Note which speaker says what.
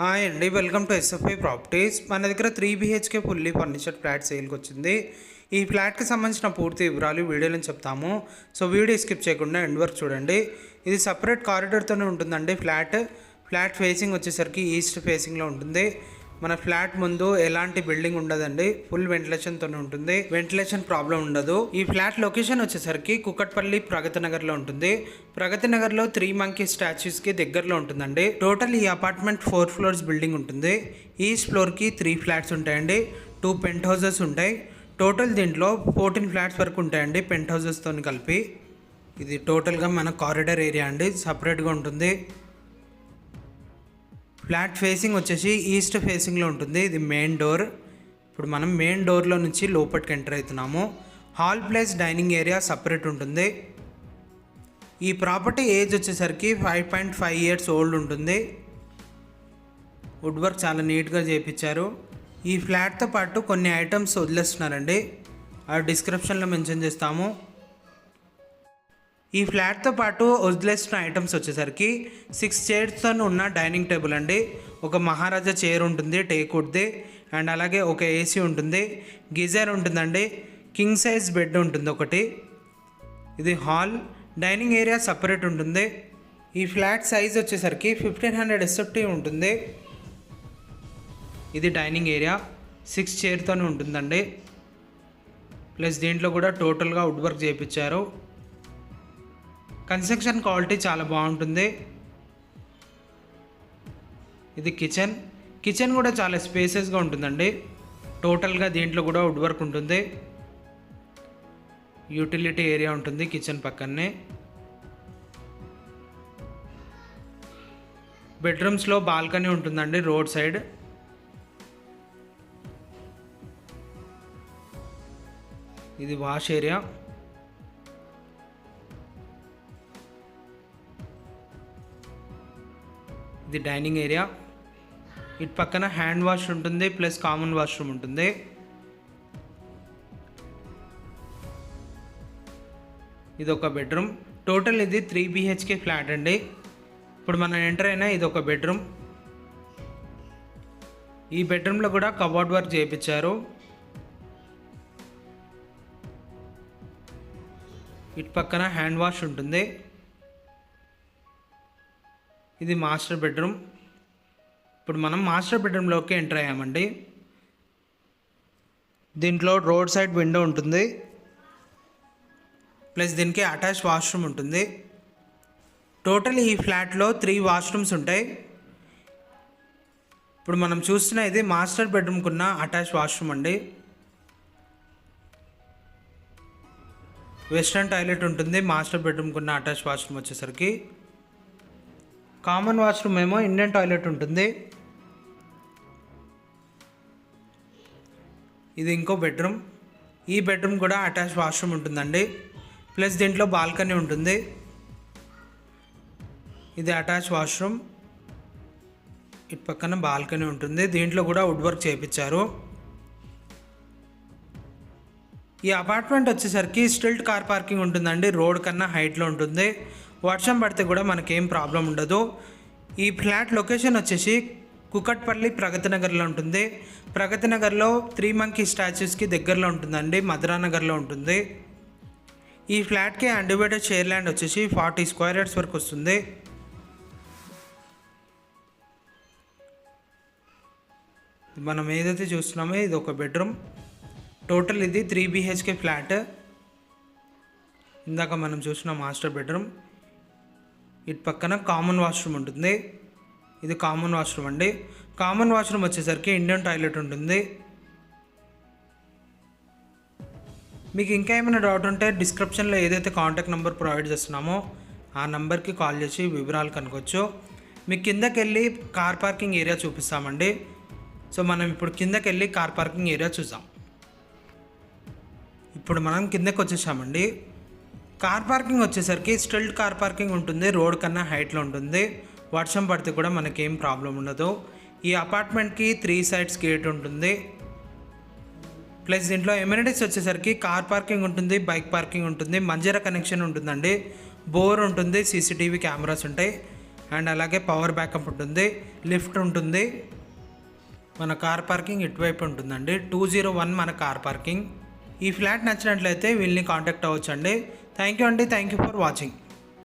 Speaker 1: Hi అండి, welcome to SFI properties. మన దగ్గర 3 BHK ఫుల్లీ ఫర్నిచర్డ్ ఫ్లాట్ సేల్కి వచ్చింది. ఈ ఫ్లాట్కి సంబంధించిన పూర్తి వివరాలు వీడియోలో చెప్తాము. సో వీడియో స్కిప్ చేయకుండా ఎండ్ వరకు చూడండి. ఇది సపరేట్ కారిడార్తోనే ఉంటుందండి. ఫ్లాట్ ఫేసింగ్ వచ్చేసరికి ఈస్ట్ ఫేసింగ్లో ఉంటుంది. మన ఫ్లాట్ ముందు ఎలాంటి బిల్డింగ్ ఉండదండి, ఫుల్ వెంటిలేషన్తోనే ఉంటుంది. వెంటిలేషన్ ప్రాబ్లం ఉండదు. ఈ ఫ్లాట్ లొకేషన్ వచ్చేసరికి కుకట్పల్లి ప్రగతి నగర్లో ఉంటుంది. ప్రగతి నగర్లో 3 మంకీ స్టాచ్యూస్కి దగ్గరలో ఉంటుందండి. టోటల్ ఈ అపార్ట్మెంట్ 4 ఫ్లోర్స్ బిల్డింగ్ ఉంటుంది. ఈస్ట్ ఫ్లోర్కి 3 ఫ్లాట్స్ ఉంటాయండి. 2 పెంట్ హౌసెస్ ఉంటాయి. టోటల్ దీంట్లో 14 ఫ్లాట్స్ వరకు ఉంటాయండి పెంట్ హౌసెస్తో కలిపి. ఇది టోటల్గా మన కారిడార్ ఏరియా అండి, సపరేట్గా ఉంటుంది. ఫ్లాట్ ఫేసింగ్ వచ్చేసి ఈస్ట్ ఫేసింగ్లో ఉంటుంది. ఇది మెయిన్ డోర్. ఇప్పుడు మనం మెయిన్ డోర్లో నుంచి లోపలికి ఎంటర్ అవుతున్నాము. Hall plus dining area separate ఉంటుంది. ఈ ప్రాపర్టీ ఏజ్ వచ్చేసరికి 5.5 ఇయర్స్ ఓల్డ్ ఉంటుంది. వుడ్ వర్క్ చాలా నీట్గా చేయించారు. ఈ ఫ్లాట్తో పాటు కొన్ని ఐటమ్స్ వదిలేస్తున్నారండి, అవి డిస్క్రిప్షన్లో మెన్షన్ చేస్తాము. ఈ ఫ్లాట్తో పాటు వదిలేసిన ఐటమ్స్ వచ్చేసరికి 6 చైర్స్తో ఉన్న డైనింగ్ టేబుల్ అండి. ఒక మహారాజా చైర్ ఉంటుంది టేక్వుడ్ది, అండ్ అలాగే ఒక ఏసీ ఉంటుంది, గీజర్ ఉంటుందండి, కింగ్ సైజ్ బెడ్ ఉంటుంది ఒకటి. ఇది హాల్. డైనింగ్ ఏరియా సపరేట్ ఉంటుంది. ఈ ఫ్లాట్ సైజ్ వచ్చేసరికి 1500 SFT ఉంటుంది. ఇది డైనింగ్ ఏరియా 6 చైర్తోనే ఉంటుందండి. ప్లస్ దీంట్లో కూడా టోటల్గా వుడ్ వర్క్ చేయించారు. కన్స్ట్రక్షన్ క్వాలిటీ చాలా బాగుంటుంది. ఇది కిచెన్ కూడా చాలా స్పేసెస్గా ఉంటుందండి. టోటల్గా దీంట్లో కూడా వుడ్ వర్క్ ఉంటుంది. యూటిలిటీ ఏరియా ఉంటుంది కిచెన్ పక్కనే. బెడ్రూమ్స్లో బాల్కనీ ఉంటుందండి రోడ్ సైడ్. ఇది వాష్ ఏరియా. ఇది డైనింగ్ ఏరియా. ఇటు పక్కన హ్యాండ్ వాష్ ఉంటుంది, ప్లస్ కామన్ వాష్రూమ్ ఉంటుంది. ఇది ఒక బెడ్రూమ్. టోటల్ ఇది 3 BHK ఫ్లాట్ అండి. ఇప్పుడు మనం ఎంటర్ అయినా ఇది ఒక బెడ్రూమ్. ఈ బెడ్రూమ్లో కూడా కబోర్డ్ వర్క్ చేయించారు. ఇటు పక్కన హ్యాండ్ వాష్ ఉంటుంది. ఇది మాస్టర్ బెడ్రూమ్. ఇప్పుడు మనం మాస్టర్ బెడ్రూమ్లోకి ఎంటర్ అయ్యామండి. దీంట్లో రోడ్ సైడ్ విండో ఉంటుంది, ప్లస్ దీనికి అటాచ్ వాష్రూమ్ ఉంటుంది. టోటల్ ఈ ఫ్లాట్లో 3 వాష్రూమ్స్ ఉంటాయి. ఇప్పుడు మనం చూస్తున్న ఇది మాస్టర్ బెడ్రూమ్కి ఉన్న అటాచ్ వాష్రూమ్ అండి. వెస్ట్రన్ టాయిలెట్ ఉంటుంది మాస్టర్ బెడ్రూమ్కి ఉన్న అటాచ్ వాష్రూమ్ వచ్చేసరికి. కామన్ వాష్రూమ్ ఏమో ఇండియన్ టాయిలెట్ ఉంటుంది. ఇది ఇంకో బెడ్రూమ్. ఈ బెడ్రూమ్ కూడా అటాచ్ వాష్రూమ్ ఉంటుందండి, ప్లస్ దీంట్లో బాల్కనీ ఉంటుంది. ఇది అటాచ్ వాష్రూమ్. ఇటు పక్కన బాల్కనీ ఉంటుంది. దీంట్లో కూడా వుడ్ వర్క్ చేయించారు. ఈ అపార్ట్మెంట్ వచ్చేసరికి స్టిల్ట్ కార్ పార్కింగ్ ఉంటుందండి. రోడ్ కన్నా హైట్లో ఉంటుంది. వర్షం పడితే కూడా మనకేం ప్రాబ్లం ఉండదు. ఈ ఫ్లాట్ లొకేషన్ వచ్చేసి కుకట్పల్లి ప్రగతి నగర్లో ఉంటుంది. ప్రగతి నగర్లో 3 మంకీ స్టాచ్యూస్కి దగ్గరలో ఉంటుందండి, మధురానగర్లో ఉంటుంది. ఈ ఫ్లాట్కి అన్డివైడెడ్ షేర్ ల్యాండ్ వచ్చేసి 40 స్క్వేర్ యార్డ్స్ వరకు వస్తుంది. మనం ఏదైతే చూస్తున్నామో ఇది ఒక బెడ్రూమ్. టోటల్ ఇది 3 BHK ఫ్లాట్. ఇందాక మనం చూసిన మాస్టర్ బెడ్రూమ్. ఇటు పక్కన కామన్ వాష్రూమ్ ఉంటుంది. ఇది కామన్ వాష్రూమ్ అండి. కామన్ వాష్రూమ్ వచ్చేసరికి ఇండియన్ టాయిలెట్ ఉంటుంది. మీకు ఇంకా ఏమైనా డౌట్ ఉంటే డిస్క్రిప్షన్లో ఏదైతే కాంటాక్ట్ నెంబర్ ప్రొవైడ్ చేస్తున్నామో ఆ నెంబర్కి కాల్ చేసి వివరాలు కనుక్కోవచ్చు. మీకు కిందకి వెళ్ళి కార్ పార్కింగ్ ఏరియా చూపిస్తామండి. సో మనం ఇప్పుడు కిందకి వెళ్ళి కార్ పార్కింగ్ ఏరియా చూసాం. ఇప్పుడు మనం కిందకి వచ్చేసామండి. కార్ పార్కింగ్ వచ్చేసరికి స్టిల్ట్ కార్ పార్కింగ్ ఉంటుంది. రోడ్ కన్నా హైట్లో ఉంటుంది. వర్షం పడితే కూడా మనకేం ప్రాబ్లం ఉండదు. ఈ అపార్ట్మెంట్కి 3 సైడ్స్ గేట్ ఉంటుంది. ప్లస్ దీంట్లో ఎమ్యూనిటీస్ వచ్చేసరికి కార్ పార్కింగ్ ఉంటుంది, బైక్ పార్కింగ్ ఉంటుంది, మంజీరా కనెక్షన్ ఉంటుందండి, బోర్ ఉంటుంది, CCTV కెమెరాస్ ఉంటాయి. అండ్ అలాగే పవర్ బ్యాకప్ ఉంటుంది, లిఫ్ట్ ఉంటుంది. మన కార్ పార్కింగ్ ఇటువైపు ఉంటుందండి. 201 మన కార్ పార్కింగ్. ఈ ఫ్లాట్ నచ్చినట్లయితే వీళ్ళని కాంటాక్ట్ అవ్వచ్చండి. థ్యాంక్ యూ అండి. Thank you for watching.